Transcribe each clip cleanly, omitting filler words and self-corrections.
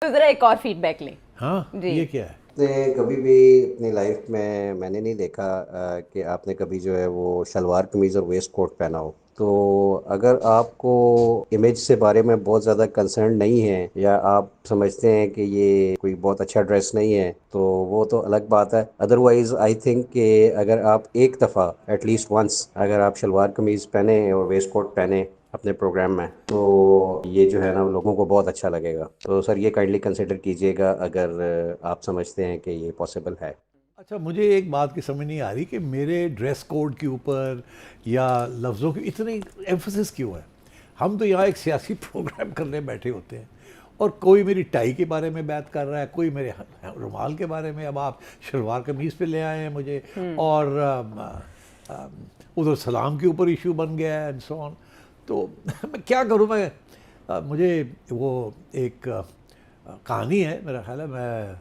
تو ذرا ایک اور فیڈ بیک لیں. ہاں یہ کیا ہے؟ نے کبھی بھی اپنی لائف میں نے نہیں دیکھا کہ آپ نے کبھی جو ہے وہ شلوار قمیض اور ویسٹ کوٹ پہنا ہو. تو اگر آپ کو امیج سے بارے میں بہت زیادہ کنسرن نہیں ہے یا آپ سمجھتے ہیں کہ یہ کوئی بہت اچھا ڈریس نہیں ہے تو وہ تو الگ بات ہے. ادروائز آئی تھنک کہ اگر آپ ایک دفعہ ایٹ لیسٹ ونس اگر آپ شلوار قمیض پہنیں اور ویسٹ کوٹ پہنیں اپنے پروگرام میں تو یہ جو ہے نا لوگوں کو بہت اچھا لگے گا. تو سر یہ کائنڈلی کنسیڈر کیجیے گا اگر آپ سمجھتے ہیں کہ یہ پاسبل ہے. اچھا مجھے ایک بات کی سمجھ نہیں آ رہی کہ میرے ڈریس کوڈ کے اوپر یا لفظوں کی اتنی ایمفسس کیوں ہے؟ ہم تو یہاں ایک سیاسی پروگرام کرنے بیٹھے ہوتے ہیں اور کوئی میری ٹائی کے بارے میں بات کر رہا ہے، کوئی میرے رومال کے بارے میں. اب آپ شلوار قمیض پہ لے آئے ہیں مجھے، اور ادھر سلام کے اوپر ایشو بن گیا ہے اینڈ سو آن. تو میں کیا کروں؟ مجھے وہ ایک کہانی ہے، میرا خیال ہے میں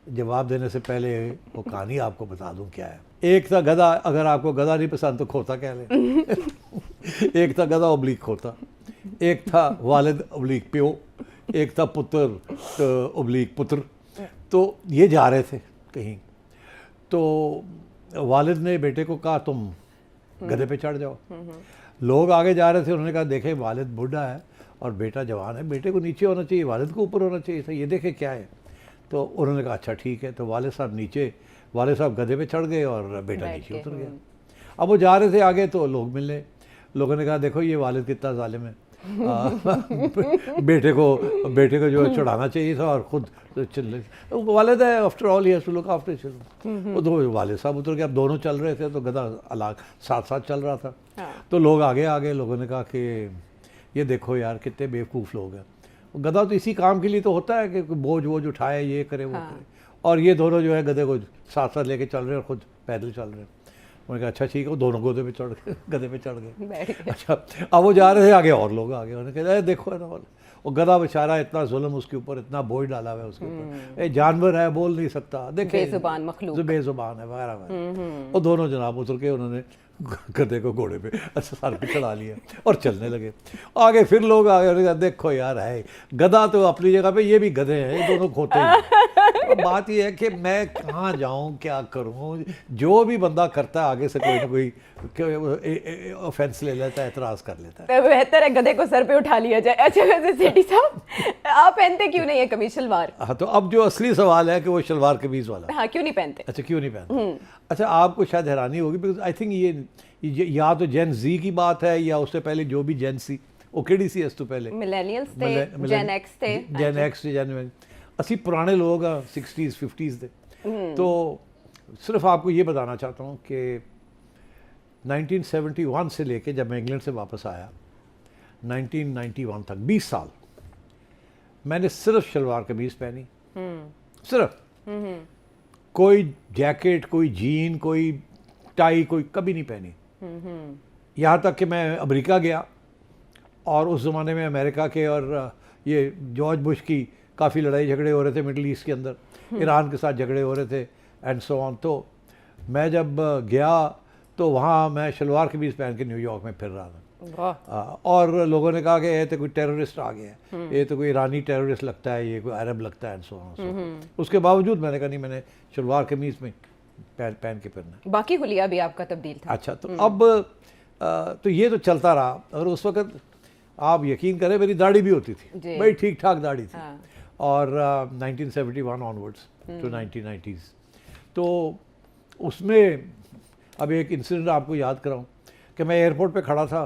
جواب دینے سے پہلے وہ کہانی آپ کو بتا دوں کیا ہے. ایک تھا گدھا، اگر آپ کو گدھا نہیں پسند تو کھوتا کہہ لیں. ایک تھا گدھا ابلیغ کھوتا، ایک تھا والد ابلیغ پیو، ایک تھا پتر ابلیغ پتر. تو یہ جا رہے تھے کہیں، تو والد نے بیٹے کو کہا تم گدھے پہ چڑھ جاؤ. لوگ آگے جا رہے تھے، انہوں نے کہا دیکھیں والد بوڑھا ہے اور بیٹا جوان ہے، بیٹے کو نیچے ہونا چاہیے، والد کو اوپر ہونا چاہیے تھا، یہ دیکھیں کیا ہے. تو انہوں نے کہا اچھا ٹھیک ہے. تو والد صاحب گدھے پہ چڑھ گئے اور بیٹا نیچے اتر گیا. اب وہ جا رہے تھے آگے تو لوگ ملے، لوگوں نے کہا دیکھو یہ والد کتنا ظالم ہے، بیٹے کو جو ہے چڑھانا چاہیے تھا اور خود چل رہے. والد ہے after all he has to look after children. وہ تو والد صاحب اتر گئے. اب دونوں چل رہے تھے تو گدھا الگ ساتھ ساتھ چل رہا تھا. تو لوگ آگے لوگوں نے کہا کہ یہ دیکھو یار کتنے بیوقوف لوگ ہیں. گدھا تو اسی کام کے لیے تو ہوتا ہے کہ بوجھ اٹھائے، یہ کرے وہ کرے، اور یہ دونوں جو ہے گدھے کو ساتھ ساتھ لے کے چل رہے ہیں اور خود پیدل چل رہے ہیں. انہوں نے کہا اچھا ٹھیک ہے. وہ دونوں گدھے پہ چڑھ گئے. اچھا اب وہ جا رہے تھے آگے اور لوگ آگے، انہوں نے کہا دیکھو ہے نا وہ گدھا بیچارہ اتنا ظلم اس کے اوپر، اتنا بوجھ ڈالا ہوا ہے اس کے اوپر، جانور ہے بول نہیں سکتا، دیکھیں بے زبان ہے وغیرہ وغیرہ. وہ دونوں جناب اتر کے انہوں نے گدھے کو گھوڑے پہ سر پہ چڑھا لیا اور چلنے لگے. آگے پھر لوگ آگے دیکھو یار ہے گدھا تو اپنی جگہ پہ، یہ بھی گدھے ہیں، یہ دونوں کھوتے ہیں. بات یہ ہے کہ میں کہاں جاؤں، کیا کروں. جو بھی بندہ کرتا ہے آگے سے کوئی نہ کوئی آفینس لے لیتا ہے، اعتراض کر لیتا ہے. بہتر ہے گدھے کو سر پہ اٹھا لیا جائے. اچھا ویسے سیٹھی صاحب آپ پہنتے کیوں نہیں ہے قمیض شلوار؟ ہاں تو اب جو اصلی سوال ہے کہ وہ شلوار قمیض والا. ہاں کیوں نہیں پہنتے؟ اچھا کیوں نہیں پہنتے؟ اچھا آپ کو شاید حیرانی ہوگی بیکاز آئی تھنک یہ یا تو جین زی کی بات ہے یا اس سے پہلے جو بھی جین سی، وہ کیڑی سی اس تو پہلے ملینیلز تھے، جین ایکس تھے. جین ایکس اسی پرانے لوگ 60s 50s تھے. تو صرف آپ کو یہ بتانا چاہتا ہوں کہ 1971 سے لے کے جب میں انگلینڈ سے واپس آیا 1991 تک 20 سال میں نے صرف شلوار قمیض پہنی، صرف. کوئی جیکٹ، کوئی جین، کوئی ٹائی، کوئی کبھی نہیں پہنی. یہاں تک کہ میں امریکہ گیا اور اس زمانے میں امریکہ کے اور یہ جارج بش کی کافی لڑائی جھگڑے ہو رہے تھے مڈل ایسٹ کے اندر، ایران کے ساتھ جھگڑے ہو رہے تھے اینڈ سو آن. تو میں جب گیا تو وہاں میں شلوار قمیض پہن کے نیو یارک میں پھر رہا تھا، اور لوگوں نے کہا کہ یہ تو کوئی ٹیررسٹ آ گیا ہے، یہ تو کوئی ایرانی ٹیررسٹ لگتا ہے، یہ کوئی عرب لگتا ہے اینڈ سو آن. اس کے باوجود میں نے کہا نہیں، میں نے شلوار قمیض میں پہن کے پھرنا. باقی حلیہ بھی آپ کا تبدیل تھا. اچھا تو اب تو یہ تو چلتا رہا. اور اس وقت آپ یقین کریں میری داڑھی بھی ہوتی تھی، بڑی ٹھیک ٹھاک داڑھی تھی. اور 1971 آنورڈس ٹو 1990s. تو اس میں اب ایک انسیڈنٹ آپ کو یاد کراؤں کہ میں ایئرپورٹ پہ کھڑا تھا،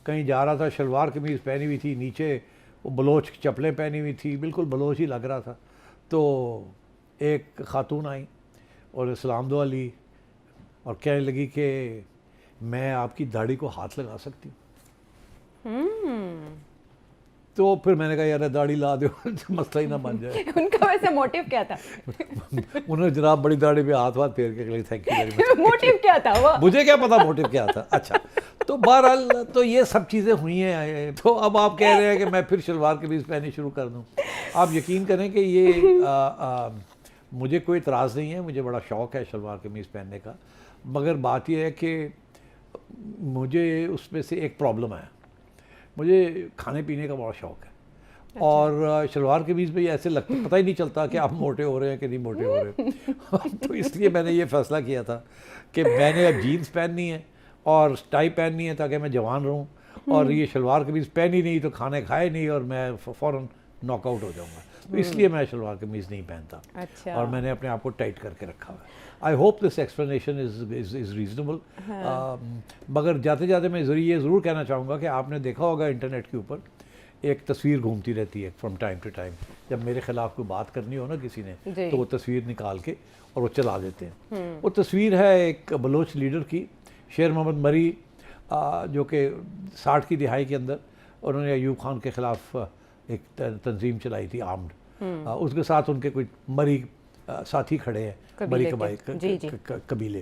کہیں جا رہا تھا، شلوار قمیض پہنی ہوئی تھی، نیچے وہ بلوچ چپلیں پہنی ہوئی تھی، بالکل بلوچ ہی لگ رہا تھا. تو ایک خاتون آئی اور سلام دعا لی اور کہنے لگی کہ میں آپ کی داڑھی کو ہاتھ لگا سکتی ہوں. تو پھر میں نے کہا یار داڑھی لا دو مسئلہ ہی نہ بن جائے. ان کا ویسے موٹیو کیا تھا؟ انہوں نے جناب بڑی داڑھی پہ ہاتھ پھیر کے thank you very much. Motive کیا تھا وہ؟ مجھے کیا پتا موٹیو کیا تھا. اچھا تو بہرحال تو یہ سب چیزیں ہوئی ہیں. تو اب آپ کہہ رہے ہیں کہ میں پھر شلوار قمیض پہنی شروع کر دوں. آپ یقین کریں کہ یہ مجھے کوئی اعتراض نہیں ہے، مجھے بڑا شوق ہے شلوار قمیض پہننے کا. مگر بات یہ ہے کہ مجھے اس میں سے ایک پرابلم ہے، مجھے کھانے پینے کا بڑا شوق ہے. اور شلوار قمیض میں ایسے لگتا پتہ ہی نہیں چلتا کہ آپ موٹے ہو رہے ہیں کہ نہیں موٹے ہو رہے تو اس لیے میں نے یہ فیصلہ کیا تھا کہ میں نے اب جینس پہننی ہے اور ٹائی پہننی ہے تاکہ میں جوان رہوں، اور یہ شلوار قمیض پہنی نہیں تو کھانے کھائے نہیں اور میں فوراً ناک آؤٹ ہو جاؤں گا، تو اس لیے میں شلوار قمیض نہیں پہنتا، اچھا، اور میں نے اپنے آپ کو ٹائٹ کر کے رکھا ہوا ہے۔ I hope this explanation is reasonable, مگر جاتے جاتے میں یہ ضرور کہنا چاہوں گا کہ آپ نے دیکھا ہوگا انٹرنیٹ کے اوپر ایک تصویر گھومتی رہتی ہے فرام ٹائم ٹو ٹائم، جب میرے خلاف کوئی بات کرنی ہو نا کسی نے تو وہ تصویر نکال کے اور وہ چلا دیتے ہیں۔ وہ تصویر ہے ایک بلوچ لیڈر کی، شیر محمد مری، جو کہ 60 کی دہائی کے اندر انہوں نے ایوب خان کے خلاف ایک تنظیم چلائی تھی آرمڈ، اس کے ساتھ ان کے کوئی مری ساتھی کھڑے ہیں، مری قبیلے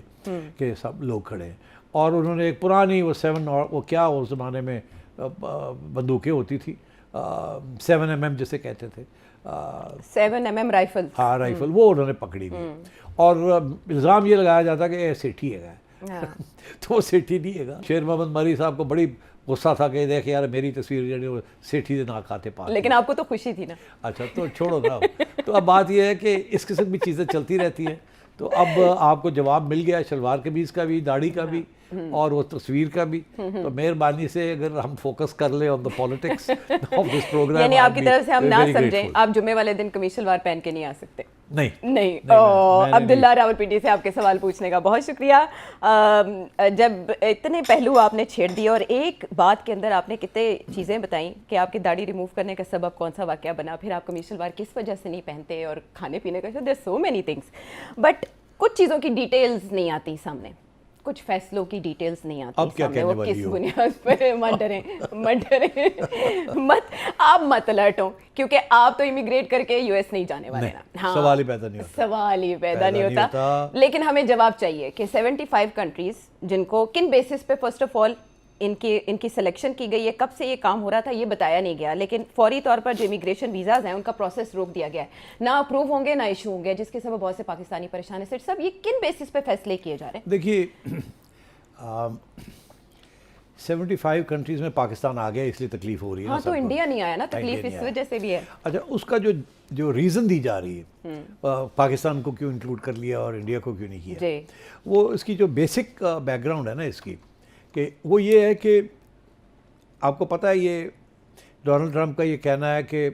کے سب لوگ کھڑے ہیں، اور انہوں نے ایک پرانی وہ کیا اس زمانے میں بندوقیں ہوتی تھی 7mm جسے کہتے تھے، 7mm رائفل، ہاں رائفل، وہ انہوں نے پکڑی ہوئی، اور الزام یہ لگایا جاتا کہ سیٹھی ہے تو وہ سیٹھی نہیں ہے گا۔ شیر محمد مری صاحب کو بڑی غصہ تھا کہ دیکھ یار میری تصویر جو سیٹھی سے نہ کھاتے پاس، لیکن آپ کو تو خوشی تھی نا۔ اچھا تو چھوڑو نا، تو اب بات یہ ہے کہ اس قسم کی چیزیں چلتی رہتی ہیں، تو اب آپ کو جواب مل گیا شلوار قمیض کا بھی، داڑھی کا بھی، اور وہ تصویر کا بھی، تو مہربانی سے اگر ہم فوکس کر لیں on the politics of this program, یعنی آپ کی طرف سے ہم نہ سمجھیں آپ جمعے والے دن قمیض شلوار پہن کے نہیں آ سکتے؟ نہیں۔ عبداللہ راولپنڈی سے آپ کے سوال پوچھنے کا بہت شکریہ۔ جب اتنے پہلو آپ نے چھیڑ دیے اور ایک بات کے اندر آپ نے کتنے چیزیں بتائیں کہ آپ کی داڑھی ریموو کرنے کا سبب کون سا واقعہ بنا، پھر آپ قمیض شلوار کس وجہ سے نہیں پہنتے، اور کھانے پینے کا، دیر سو مینی تھنگس، بٹ کچھ چیزوں کی ڈیٹیلز نہیں آتی سامنے، کچھ فیصلوں کی ڈیٹیلز نہیں آتی سامنے، وہ کس بنیاد پر، مت ڈریں آپ مت الرٹ ہوں، کیونکہ آپ تو امیگریٹ کر کے US نہیں جانے والے نا، سوال ہی پیدا نہیں ہوتا، سوال ہی پیدا نہیں ہوتا، لیکن ہمیں جواب چاہیے کہ 75 کنٹریز جن کو کن بیسس پہ فرسٹ آف آل ان کی سلیکشن کی گئی ہے، کب سے یہ کام ہو رہا تھا یہ بتایا نہیں گیا، لیکن فوری طور پر جو امیگریشن ویزاز ہیں ان کا پروسیس روک دیا گیا ہے، نہ اپروو ہوں گے نہ ایشو ہوں گے، جس کے سبب بہت سے پاکستانی پریشان ہیں۔ سر صاحب یہ کن بیسس پہ فیصلے کیے جا رہے ہیں؟ دیکھیے 75 کنٹریز میں پاکستان آ گیا اس لیے تکلیف ہو رہی ہے، ہاں تو انڈیا نہیں آیا نا، تکلیف اس وجہ سے بھی ہے۔ اچھا اس کا جو ریزن دی جا رہی ہے پاکستان کو کیوں انکلوڈ کر لیا اور انڈیا کو کیوں نہیں کیا، وہ اس کی جو بیسک بیک گراؤنڈ ہے نا اس کی، کہ وہ یہ ہے کہ آپ کو پتہ ہے یہ ڈونلڈ ٹرمپ کا یہ کہنا ہے کہ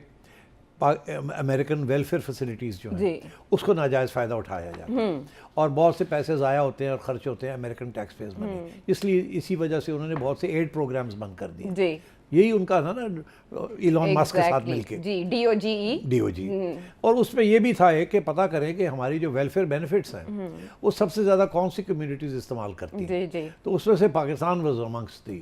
امریکن ویلفیئر فیسلٹیز جو ہیں اس کو ناجائز فائدہ اٹھایا جاتا ہے، اور بہت سے پیسے ضائع ہوتے ہیں اور خرچ ہوتے ہیں امریکن ٹیکس پیئرز میں، اس لیے اسی وجہ سے انہوں نے بہت سے ایڈ پروگرامز بند کر دیے، یہی ان کا تھا نا ایلون ماسک کے ساتھ مل کے، DOGE، اور اس میں یہ بھی تھا کہ پتہ کریں کہ ہماری جو ویلفیئر بینیفٹس ہیں وہ سب سے زیادہ کون سی کمیونٹیز استعمال کرتی ہیں، تو اس میں سے پاکستان واز امنگسٹ دی